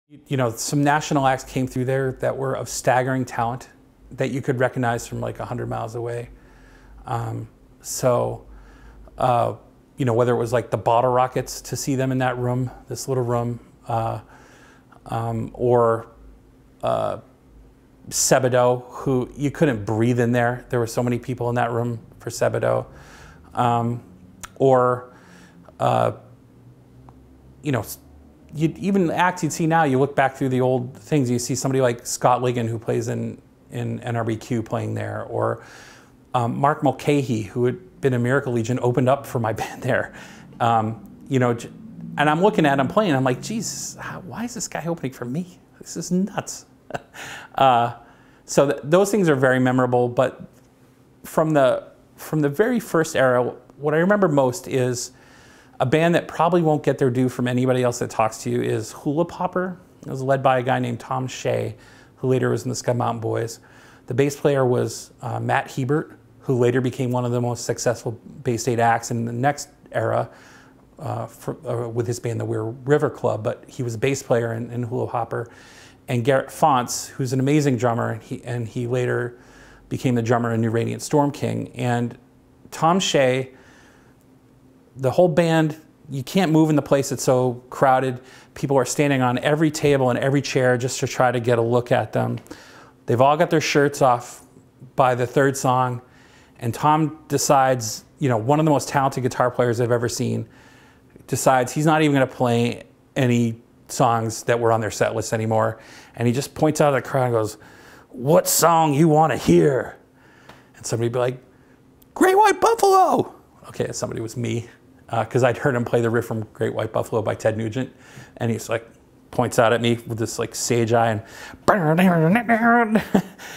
You know, some national acts came through there that were of staggering talent that you could recognize from like 100 miles away. You know, whether it was like the Bottle Rockets to see them in that room, this little room, or Sebadoh, who you couldn't breathe in there. There were so many people in that room for Sebadoh. You know, even acts you'd see now, you look back through the old things, you see somebody like Scott Ligon, who plays in NRBQ, playing there, or Mark Mulcahy, who had been in Miracle Legion, opened up for my band there. You know, and I'm looking at him playing, I'm like, Jesus, why is this guy opening for me? This is nuts. Those things are very memorable, but from the very first era, what I remember most is a band that probably won't get their due from anybody else that talks to you is Hula Popper. It was led by a guy named Tom Shea, who later was in the Scud Mountain Boys. The bass player was Matt Hebert, who later became one of the most successful Bay State acts in the next era with his band, the Weir River Club, but he was a bass player in Hula Popper. And Garrett Fonts, who's an amazing drummer, and he later became the drummer in New Radiant Storm King. And Tom Shea, the whole band, you can't move in the place, it's so crowded. People are standing on every table and every chair just to try to get a look at them. They've all got their shirts off by the third song, and Tom decides, you know, one of the most talented guitar players I've ever seen, decides he's not even gonna play any songs that were on their set list anymore. And he just points out at the crowd and goes, "What song you wanna hear?" And somebody would be like, "Great White Buffalo." Okay, somebody was me, because I'd heard him play the riff from Great White Buffalo by Ted Nugent. And he's like, points out at me with this like sage eye, and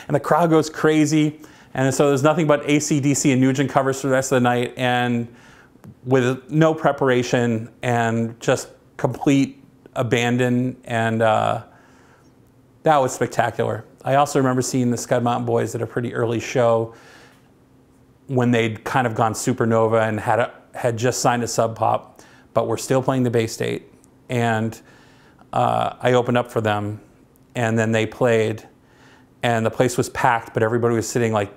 the crowd goes crazy. And so there's nothing but AC/DC and Nugent covers for the rest of the night, and with no preparation and just complete abandon, and that was spectacular. I also remember seeing the Scud Mountain Boys at a pretty early show when they'd kind of gone supernova and had just signed a Sub Pop, but were still playing the Bay State. And I opened up for them, and then they played, and the place was packed, but everybody was sitting like,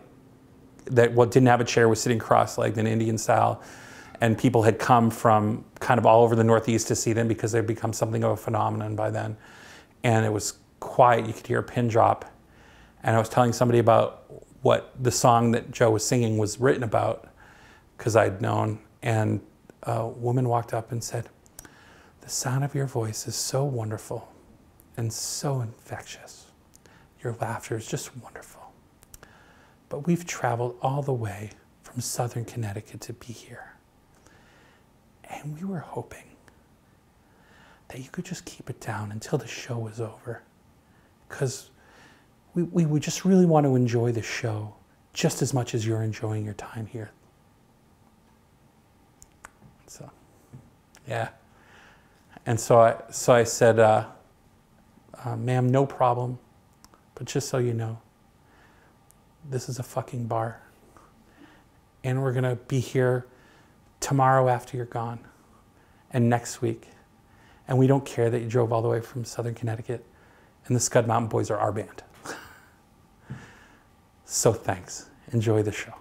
what didn't have a chair was sitting cross-legged in Indian style. And people had come from kind of all over the Northeast to see them because they'd become something of a phenomenon by then. And it was quiet, you could hear a pin drop. And I was telling somebody about what the song that Joe was singing was written about, because I'd known. And a woman walked up and said, "The sound of your voice is so wonderful and so infectious. Your laughter is just wonderful. But we've traveled all the way from Southern Connecticut to be here. And we were hoping that you could just keep it down until the show was over, because we just really want to enjoy the show just as much as you're enjoying your time here." So, yeah. And so I said, "Ma'am, no problem, but just so you know, this is a fucking bar, and we're gonna be here tomorrow after you're gone, and next week, and we don't care that you drove all the way from Southern Connecticut, and the Scud Mountain Boys are our band. So thanks. Enjoy the show."